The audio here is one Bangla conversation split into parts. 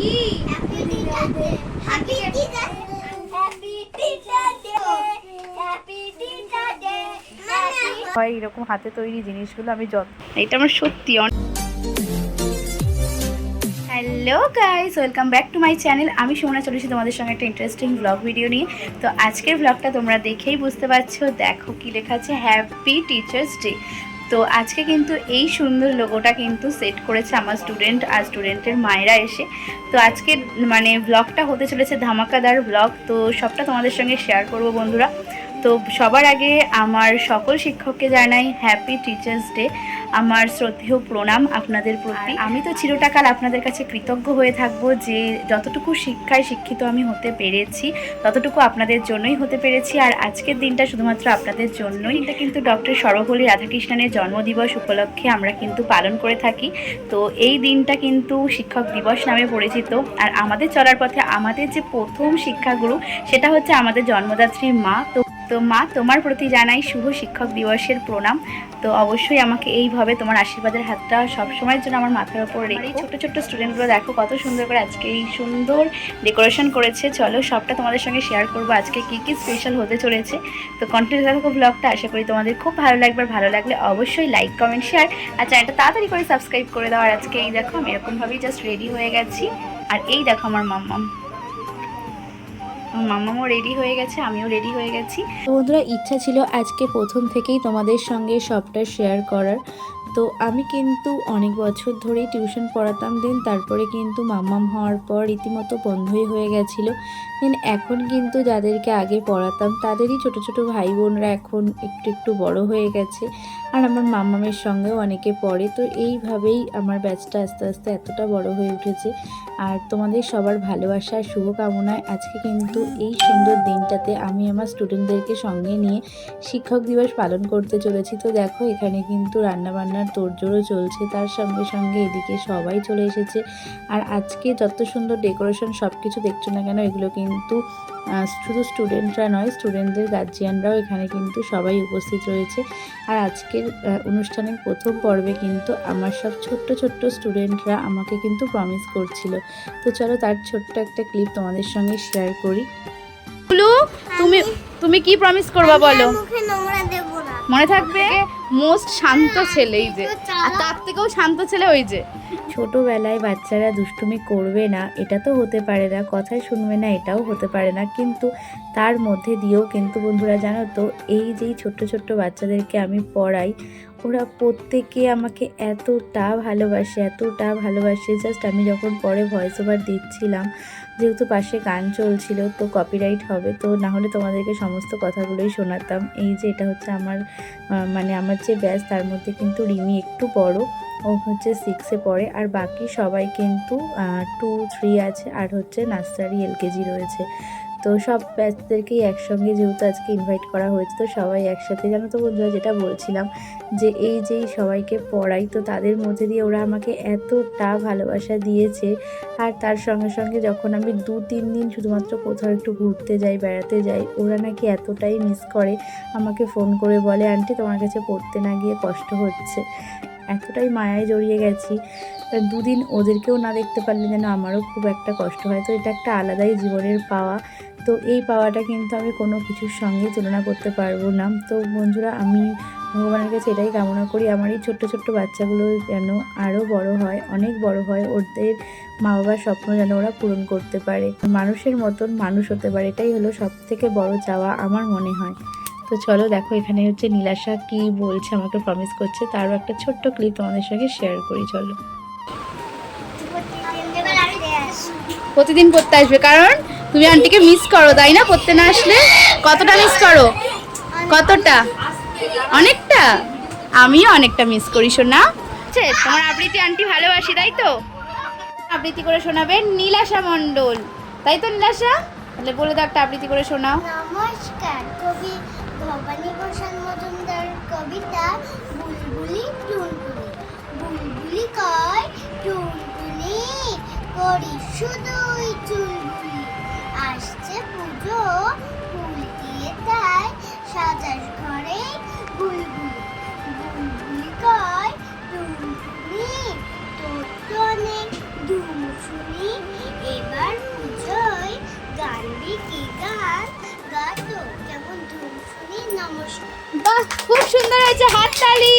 কি happy teacher day, happy teacher day, happy teacher day, happy teacher day. হয় এরকম হাতে তৈরি জিনিসগুলো আমি এটা আমার সত্যি hello guys, welcome back to my channel. আমি সুমনা চলেছি তোমাদের সঙ্গে একটা ইন্টারেস্টিং ব্লগ ভিডিও নিয়ে। তো আজকের ব্লগটা তোমরা দেখেই বুঝতে পারছো, দেখো কি লেখা আছে, হ্যাপি টিচার্স ডে। তো আজকে কিন্তু এই সুন্দর লোগোটা কিন্তু সেট করেছে আমার স্টুডেন্ট আর স্টুডেন্টের মায়েরা এসে। তো আজকে মানে ব্লগটা হতে চলেছে ধামাকাদার ব্লগ, তো সবটা তোমাদের সঙ্গে শেয়ার করব বন্ধুরা। তো সবার আগে আমার সকল শিক্ষককে জানাই হ্যাপি টিচার্স ডে, আমার শ্রদ্ধেয় প্রণাম আপনাদের প্রতি। আমি তো চিরটাকাল আপনাদের কাছে কৃতজ্ঞ হয়ে থাকবো যে যতটুকু শিক্ষায় শিক্ষিত আমি হতে পেরেছি ততটুকু আপনাদের জন্যই হতে পেরেছি। আর আজকের দিনটা শুধুমাত্র আপনাদের জন্যই। এটা কিন্তু ডক্টর সর্বপল্লী রাধাকৃষ্ণনের জন্মদিবস উপলক্ষে আমরা কিন্তু পালন করে থাকি। তো এই দিনটা কিন্তু শিক্ষক দিবস নামে পরিচিত। আর আমাদের চলার পথে আমাদের যে প্রথম শিক্ষাগুরু সেটা হচ্ছে আমাদের জন্মদাত্রী মা। তো মা, তোমার প্রতি জানাই শুভ শিক্ষক দিবসের প্রণাম। তো অবশ্যই আমাকে এইভাবে তোমার আশীর্বাদের হাতটা সবসময়ের জন্য আমার মাথার ওপর রেখো। এই ছোটো ছোট্টো স্টুডেন্টগুলো দেখো কত সুন্দর করে আজকে এই সুন্দর ডেকোরেশন করেছে। চলো সবটা তোমাদের সঙ্গে শেয়ার করবো আজকে কী কী স্পেশাল হতে চলেছে। তো কন্টিনিউ দেখো ব্লগটা, আশা করি তোমাদের খুব ভালো লাগবে। ভালো লাগলে অবশ্যই লাইক, কমেন্ট, শেয়ার আর চ্যানেলটা তাড়াতাড়ি করে সাবস্ক্রাইব করে দাও। আর আজকে এই দেখো আমি এরকমভাবেই জাস্ট রেডি হয়ে গেছি। আর এই দেখো আমার মাম্মামও রেডি হয়ে গেছে, আমিও রেডি হয়ে গেছি। তো বন্ধুরা, ইচ্ছা ছিল আজকে প্রথম থেকেই তোমাদের সঙ্গে সবটা শেয়ার করার। তো আমি কিন্তু অনেক বছর ধরেই টিউশন পড়াতাম, দেন তারপরে কিন্তু মাম্মাম হওয়ার পর রীতিমতো বন্ধই হয়ে গেছিলো। দেন এখন কিন্তু যাদেরকে আগে পড়াতাম তাদেরই ছোট ছোট ভাই বোনরা এখন একটু একটু বড় হয়ে গেছে। আর আমার মাম্মামের সঙ্গেও অনেকে পড়ে। তো এইভাবেই আমার ব্যাচটা আস্তে আস্তে এতটা বড় হয়ে উঠেছে। আর তোমাদের সবার ভালোবাসা আর শুভকামনায় আজকে কিন্তু এই সুন্দর দিনটাতে আমি আমার স্টুডেন্টদেরকে সঙ্গে নিয়ে শিক্ষক দিবস পালন করতে চলেছি। তো দেখো এখানে কিন্তু রান্নাবান্নার তোড়জোড়ও চলছে, তার সঙ্গে সঙ্গে এদিকে সবাই চলে এসেছে। আর আজকে যত সুন্দর ডেকোরেশন সব কিছু দেখছো না কেন, এগুলো কিন্তু শুধু স্টুডেন্টরা নয়, স্টুডেন্টদের গার্জিয়ানরাও এখানে কিন্তু সবাই উপস্থিত রয়েছে। আর আজকের অনুষ্ঠানের প্রথম পর্বে কিন্তু আমার সব ছোট্ট ছোট্ট স্টুডেন্টরা আমাকে কিন্তু প্রমিস করছিল। তো চলো তার ছোট্ট একটা ক্লিপ তোমাদের সঙ্গে শেয়ার করি। তুমি কি প্রমিস করবা বলো? মনে থাকবে? মোস্ট শান্ত ছেলে এই যে, আর তার থেকেও শান্ত ছেলে ওই যে। ছোটবেলায় বাচ্চারা দুষ্টুমি করবে না এটা তো হতে পারে না, কথাই শুনবে না এটাও হতে পারে না, কিন্তু তার মধ্যে দিয়েও কিন্তু বন্ধুরা জানো তো, এই যেই ছোট্ট ছোট্ট বাচ্চাদেরকে আমি পড়াই, ওরা প্রত্যেকে আমাকে এতটা ভালোবাসে। জাস্ট আমি যখন পরে ভয়েস ওভার দিচ্ছিলাম, যেহেতু পাশে গান চলছিল তো কপিরাইট হবে, তো না হলে তোমাদেরকে সমস্ত কথাগুলোই শোনাতাম। এই যে এটা হচ্ছে আমার আমার যে ব্যাচ, তার মধ্যে কিন্তু রিমি একটু বড়, ও হচ্ছে 6-এ পড়ে। আর বাকি সবাই কিন্তু 2, 3 আছে, আর হচ্ছে নার্সারি, LKG রয়েছে। তো সব ব্যাচদেরকেই একসঙ্গে যেহেতু আজকে ইনভাইট করা হয়েছে, তো সবাই একসাথে। জানো তো বন্ধুরা, যেটা বলছিলাম যে এই যেই সবাইকে পড়াই, তো তাদের মধ্যে দিয়ে ওরা আমাকে এতটা ভালোবাসা দিয়েছে। আর তার সঙ্গে সঙ্গে যখন আমি 2-3 দিন শুধুমাত্র কোথাও একটু ঘুরতে যাই, বেড়াতে যাই, ওরা নাকি এতটাই মিস করে, আমাকে ফোন করে বলে, আন্টি তোমার কাছে পড়তে না গিয়ে কষ্ট হচ্ছে। এতটাই মায়ায় জড়িয়ে গেছি। 2 দিন ওদেরকেও না দেখতে পারলে যেন আমারও খুব একটা কষ্ট হয়। তো এটা একটা আলাদাই জীবনের পাওয়া। তো এই পাওয়াটা কিন্তু আমি কোনো কিছুর সঙ্গে তুলনা করতে পারবো না। তো বন্ধুরা, আমি ভগবানের কাছে এটাই কামনা করি, আমার এই ছোট্ট ছোট্ট বাচ্চাগুলো যেন আরও বড় হয়, অনেক বড় হয়, ওদের মা বাবার স্বপ্ন যেন ওরা পূরণ করতে পারে, মানুষের মতন মানুষ হতে পারে। এটাই হলো সব থেকে বড় চাওয়া আমার মনে হয়। তো চলো দেখো, এখানে হচ্ছে নীলাশা কি বলছে, আমাকে প্রমিস করছে, তারও একটা ছোট্ট ক্লিপ তোমাদের সঙ্গে শেয়ার করি। চলো, প্রতিদিন পড়তে আসবে কারণ তুমি আন্টিকে মিস করো, তাই না? পড়তে না আসলে কতটা মিস করো? কতটা? অনেকটা। আমিও অনেকটা মিস করি শোনা। তোমার আবৃত্তি আন্টি ভালোবাসি, তাই তো? আবৃত্তি করে শোনাবে নীলাশা মণ্ডল, তাই তো নীলাশা? তাহলে বলে দাও, একটা আবৃত্তি করে শোনাও। নমস্কার, কবি ভবানী ভূষণ মজুমদার কবিতা বুলবুলি টুনটুনি। বুলবুলি কয় টুনটুনি, করি শুধুই চুলবুলি। আসছে পুজো, ফুল দিয়ে তাই সাজাস ঘরে বুলবুলি। বুলবুলি কয় টুনটুনি, তোর তো অনেক ধুম শুনি, বাহ, খুব সুন্দর হয়েছে, হাততালি।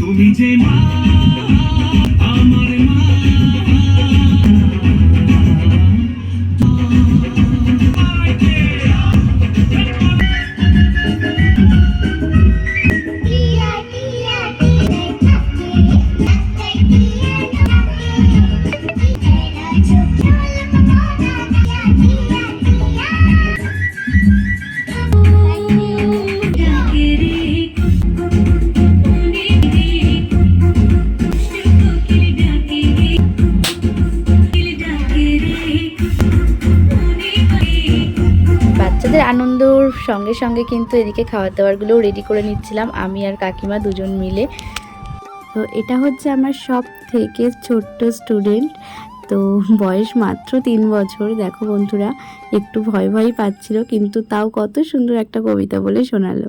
তুমি যে মা আমার মা বাচ্চাদের আনন্দর সঙ্গে সঙ্গে কিন্তু এদিকে খাবার দাবারগুলোও রেডি করে নিচ্ছিলাম আমি আর কাকিমা দুজন মিলে। তো এটা হচ্ছে আমার সব থেকে ছোট্ট স্টুডেন্ট, তো বয়স মাত্র 3 বছর। দেখো বন্ধুরা, একটু ভয় ভয় পাচ্ছিল, কিন্তু তাও কত সুন্দর একটা কবিতা বলে শোনালো।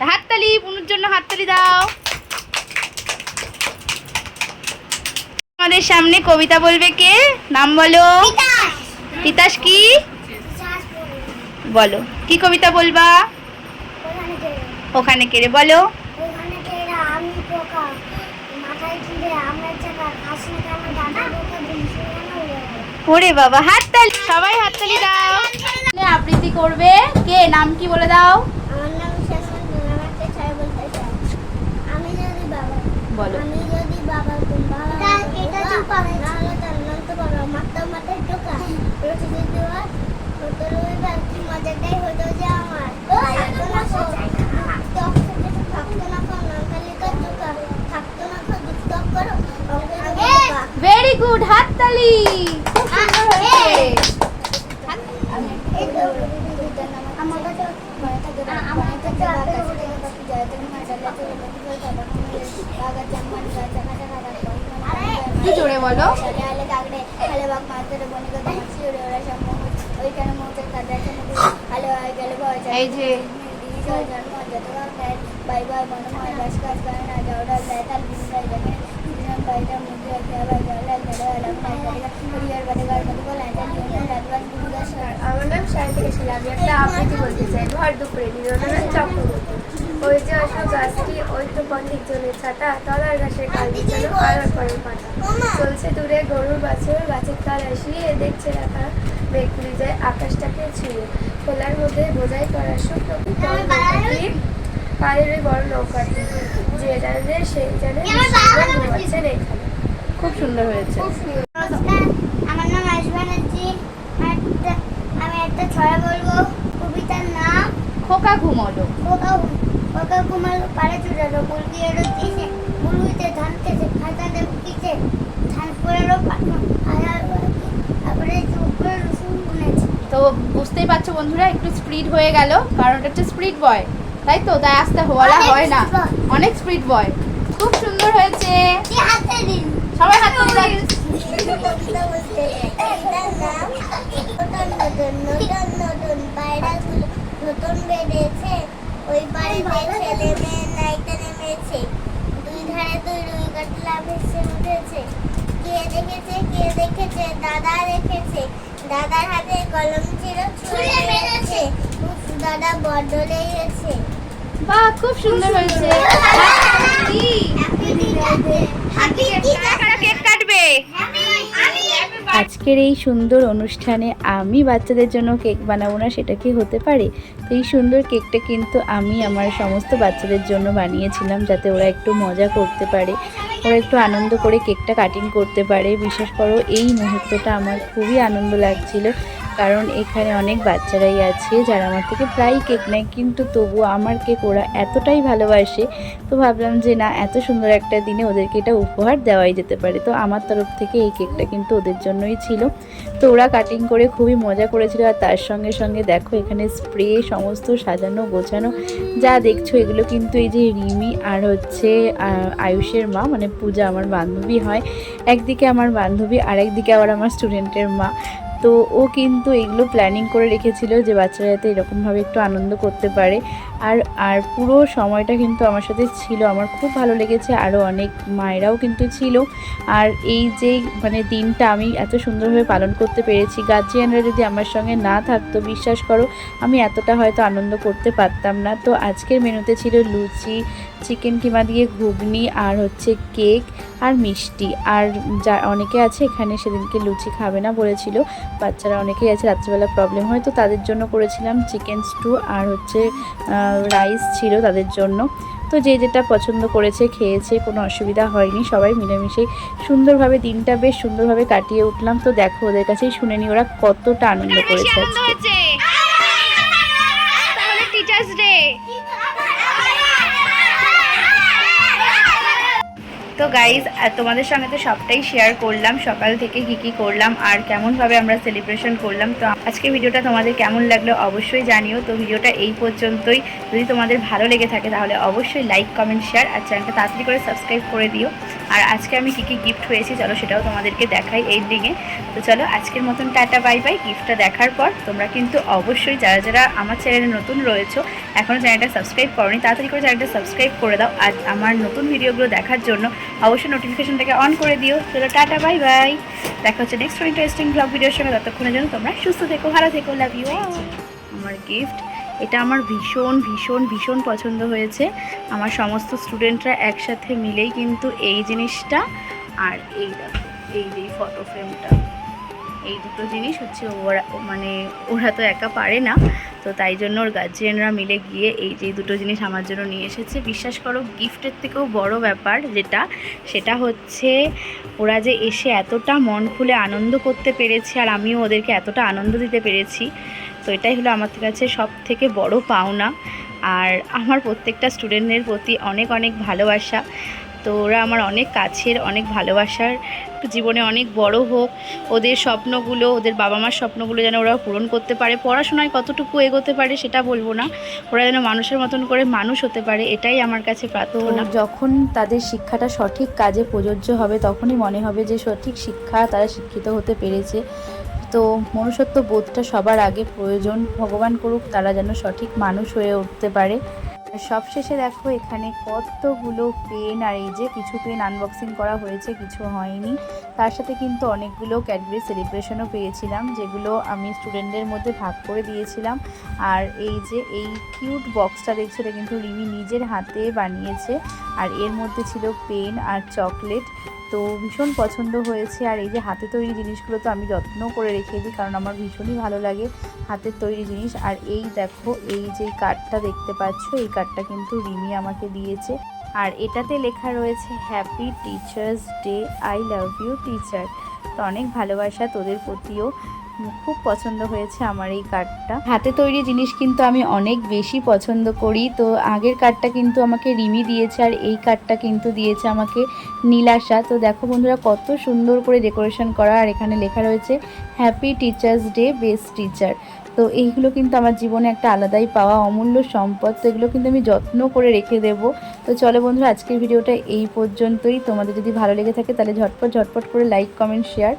হাততালি, পুনুর জন্য হাততালি দাও। আমাদের সামনে কবিতা বলবে কে? নাম বলো। তিতাস। কি বলো, কি কবিতা বলবা? ওখানে কেড়ে বলো। ওরে বাবা, হাততালি, সবাই হাততালি দাও। আবৃত্তি করবে কে? নাম কি বলে দাও। আমার নাম শাসন, আমার একটা ছায়া বলতে চাই। আমি যদি বাবা বলো। আমি যদি বাবা বাবা এটা তো পারে না, হলে তার নাম তো বাবা মাথা মাথায় টোকা রোটি দেওয়া হতো রবিবার। কি মজাটাই হতো যে আমার থাকতো না থাকতো না দুঃখ করো। ভেরি গুড, হাততালি, খুব সুন্দর হয়েছে। কি জোরে বলো। এই যে আমার নাম সায়ন্তিকা শীলা। আমি একটা আবৃত্তি বলতে চাই। ভর দুপুরে নীরবনাথ চক্রবর্তী। ওই যে অশোক গাছটি, ওই তো পথিক জনের ছাতা, তলার গাছের কাল বিছানো আলোর পরের পাতা। চলছে দূরে গরুর বাছুর, গাছের কাল আসিয়ে দেখছে রাখা মেঘগুলি যায় আকাশটাকে ছুঁয়ে। খোলার মধ্যে বোঝাই করা শুকনো পায়ের ওই বড় নৌকাটি, যে জানে সেই জানে ঘুমাচ্ছেন এখানে। খুব সুন্দর হয়েছে। আমার নাম আশবানাজি। আমি একটা ছড়া বলবো। কবিতার নাম খোকা ঘুমোলো। খোকা ঘুমালো পাড়ে চুড়ালো, মুরগি এলো দিছে, মুরগিতে ধান খেছে, খাতা দেব কিছে, ধান পড়েলো তারপরে চুপ করে রসুন বুনেছে। তো বুঝতেই পারছো বন্ধুরা, একটু স্পিড হয়ে গেল, কারণ এটা হচ্ছে স্পিড বয়, তাই তো, তাই আস্তে বলা হয় না, অনেক স্পিড বয়। খুব সুন্দর হয়েছে, সবাই হাত তালি দাও। নতুন পায়রাগুলো নতুন বেড়েছে, ওই বাড়িতে ছেলে মেয়ে নাইতে নেমেছে, দুই ধারে দুই রুই কাতলা ভেসে উঠেছে। কে দেখেছে দাদা দেখেছে, দাদার হাতে কলম ছিল ছুঁড়ে মেরেছে, দাদা বড্ড লেগেছে। বাহ, খুব সুন্দর হয়েছে। কেক কাটবে আজকের এই সুন্দর অনুষ্ঠানে। আমি বাচ্চাদের জন্য কেক বানাবো না, সেটা কি হতে পারে? তো এই সুন্দর কেকটা কিন্তু আমি আমার সমস্ত বাচ্চাদের জন্য বানিয়েছিলাম, যাতে ওরা একটু মজা করতে পারে, ওরা একটু আনন্দ করে কেকটা কাটিং করতে পারে। বিশেষ করে এই মুহূর্তটা আমার খুবই আনন্দ লাগছিল, কারণ এখানে অনেক বাচ্চারাই আছে যারা আমার থেকে প্রায় কেক নেয়, কিন্তু তবুও আমার কেক ওরা এতটাই ভালোবাসে, তো ভাবলাম যে না, এত সুন্দর একটা দিনে ওদেরকে এটা উপহার দেওয়াই যেতে পারে। তো আমার তরফ থেকে এই কেকটা কিন্তু ওদের জন্যই ছিল। তো ওরা কাটিং করে খুবই মজা করেছিল। আর তার সঙ্গে সঙ্গে দেখো এখানে স্প্রে সমস্ত সাজানো গোছানো যা দেখছো, এগুলো কিন্তু এই যে রিমি আর হচ্ছে আয়ুষের মা, মানে পূজা আমার বান্ধবী হয়, একদিকে আমার বান্ধবী আর একদিকে আবার আমার স্টুডেন্টের মা। তো ও কিন্তু এগুলো প্ল্যানিং করে রেখেছিল যে বাচ্চারা যাতে এরকমভাবে একটু আনন্দ করতে পারে। আর পুরো সময়টা কিন্তু আমার সাথে ছিল, আমার খুব ভালো লেগেছে। আরও অনেক মায়েরাও কিন্তু ছিল। আর এই যে মানে দিনটা আমি এত সুন্দরভাবে পালন করতে পেরেছি, গার্জিয়ানরা যদি আমার সঙ্গে না থাকতো, বিশ্বাস করো আমি এতটা হয়তো আনন্দ করতে পারতাম না। তো আজকের মেনুতে ছিল লুচি, চিকেন কিমা দিয়ে ঘুগনি, আর হচ্ছে কেক আর মিষ্টি। আর যা অনেকে আছে এখানে সেদিনকে লুচি খাবে না বলেছিল, বাচ্চারা অনেকেই আছে রাত্রিবেলা প্রবলেম হয়, তো তাদের জন্য করেছিলাম চিকেন স্টু আর হচ্ছে রাইস ছিল তাদের জন্য। তো যে যেটা পছন্দ করেছে খেয়েছে, কোনো অসুবিধা হয়নি, সবাই মিলেমিশে সুন্দরভাবে দিনটা বেশ সুন্দরভাবে কাটিয়ে উঠলাম। তো দেখো ওদের কাছেই শুনে নি ওরা কতটা আনন্দ করেছে আজকে। তাহলে টিচার্স ডে। তো গাইজ তোমাদের সঙ্গে তো সবটাই শেয়ার করলাম, সকাল থেকে কী করলাম আর কেমনভাবে আমরা সেলিব্রেশন করলাম। তো আজকে ভিডিওটা তোমাদের কেমন লাগলো অবশ্যই জানিও। তো ভিডিওটা এই পর্যন্তই। যদি তোমাদের ভালো লেগে থাকে তাহলে অবশ্যই লাইক, কমেন্ট, শেয়ার আর চ্যানেলটা তাড়াতাড়ি করে সাবস্ক্রাইব করে দিও। আর আজকে আমি কী গিফট হয়েছি চলো সেটাও তোমাদেরকে দেখাই এই দিনে। তো চলো আজকের মতন টাটা বাই বাই। গিফটটা দেখার পর তোমরা কিন্তু অবশ্যই যারা যারা আমার চ্যানেলে নতুন রয়েছো, এখনও চ্যানেলটা সাবস্ক্রাইব করোনি, তাড়াতাড়ি করে চ্যানেলটা সাবস্ক্রাইব করে দাও। আর আমার নতুন ভিডিওগুলো দেখার জন্য অবশ্যই নোটিফিকেশনটাকে অন করে দিও। চলো টাটা বাই বাই, দেখা হচ্ছে নেক্সট ইন্টারেস্টিং ব্লগ ভিডিওর সঙ্গে। ততক্ষণের জন্য তোমরা সুস্থ থেকো, ভালো থেকো, লাভ ইউ। আমার গিফট এটা আমার ভীষণ ভীষণ ভীষণ পছন্দ হয়েছে। আমার সমস্ত স্টুডেন্টরা একসাথে মিলেই কিন্তু এই জিনিসটা আর এই দেখো এই যে ফটো ফ্রেমটা, এই দুটো জিনিস হচ্ছে ওরা তো একা পারে না, তো তাই জন্য ওর গার্জিয়ানরা মিলে গিয়ে এই যে দুটো জিনিস আমার জন্য নিয়ে এসেছে। বিশ্বাস করো গিফটের থেকেও বড় ব্যাপার সেটা হচ্ছে ওরা যে এসে এতটা মন খুলে আনন্দ করতে পেরেছে আর আমিও ওদেরকে এতটা আনন্দ দিতে পেরেছি। তো এটাই হলো আমার কাছে সব থেকে বড় পাওনা। আর আমার প্রত্যেকটা স্টুডেন্টদের প্রতি অনেক অনেক ভালোবাসা। তো ওরা আমার অনেক কাছের, অনেক ভালোবাসার, জীবনে অনেক বড় হোক, ওদের স্বপ্নগুলো, ওদের বাবা মার স্বপ্নগুলো যেন ওরা পূরণ করতে পারে। পড়াশোনায় কতটুকু এগোতে পারে সেটা বলবো না, ওরা যেন মানুষের মতন করে মানুষ হতে পারে, এটাই আমার কাছে প্রার্থনা। যখন তাদের শিক্ষাটা সঠিক কাজে প্রযোজ্য হবে তখনই মনে হবে যে সঠিক শিক্ষা তারা শিক্ষিত হতে পেরেছে। তো মনুষ্যত্ব বোধটা সবার আগে প্রয়োজন। ভগবান করুক তারা যেন সঠিক মানুষ হয়ে উঠতে পারে। সবশেষে দেখো এখানে কতগুলো পেন, আর এই যে কিছু পেন আনবক্সিং করা হয়েছে, কিছু হয়নি। তার সাথে কিন্তু অনেকগুলো ক্যাডবেরি সেলিব্রেশনও পেয়েছিলাম, যেগুলো আমি স্টুডেন্টদের মধ্যে ভাগ করে দিয়েছিলাম। আর এই যে এই কিউট বক্সটা দেখছো, এটা কিন্তু রিমি নিজের হাতে বানিয়েছে। আর এর মধ্যে ছিল পেন আর চকলেট, তো ভীষণ পছন্দ হয়েছে। আর এই যে হাতে তৈরি জিনিসগুলো তো আমি যত্ন করে রেখে দিই, কারণ আমার ভীষণই ভালো লাগে হাতের তৈরি জিনিস। আর এই দেখো এই যে কার্ডটা দেখতে পাচ্ছ, এই কার্ডটা কিন্তু রিমি আমাকে দিয়েছে। আর এটাতে লেখা রয়েছে happy teachers day, I love you teacher. তো অনেক ভালোবাসা তোদের প্রতিও। খুব পছন্দ হয়েছে আমার এই কার্ডটা। হাতে তৈরি জিনিস কিন্তু আমি অনেক বেশি পছন্দ করি। তো আগের কার্ডটা কিন্তু আমাকে রিমি দিয়েছে, আর এই কার্ডটা কিন্তু দিয়েছে আমাকে নীলাশা। তো দেখো বন্ধুরা কত সুন্দর করে ডেকোরেশন করা, আর এখানে লেখা রয়েছে happy teachers day best teacher. তো এইগুলো কিন্তু আমার জীবনে একটা আলাদাই পাওয়া অমূল্য সম্পদ। তো এগুলো কিন্তু আমি যত্ন করে রেখে দেবো। তো চলো বন্ধুরা আজকের ভিডিওটা এই পর্যন্তই। তোমাদের যদি ভালো লেগে থাকে তাহলে ঝটপট করে লাইক, কমেন্ট, শেয়ার।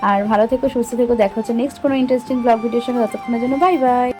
আর ভালো থেকো, সুস্থ থেকো। দেখা হচ্ছে নেক্সট কোনো ইন্টারেস্টিং ব্লগ ভিডিওর সঙ্গে। ততক্ষণের জন্য বাই বাই।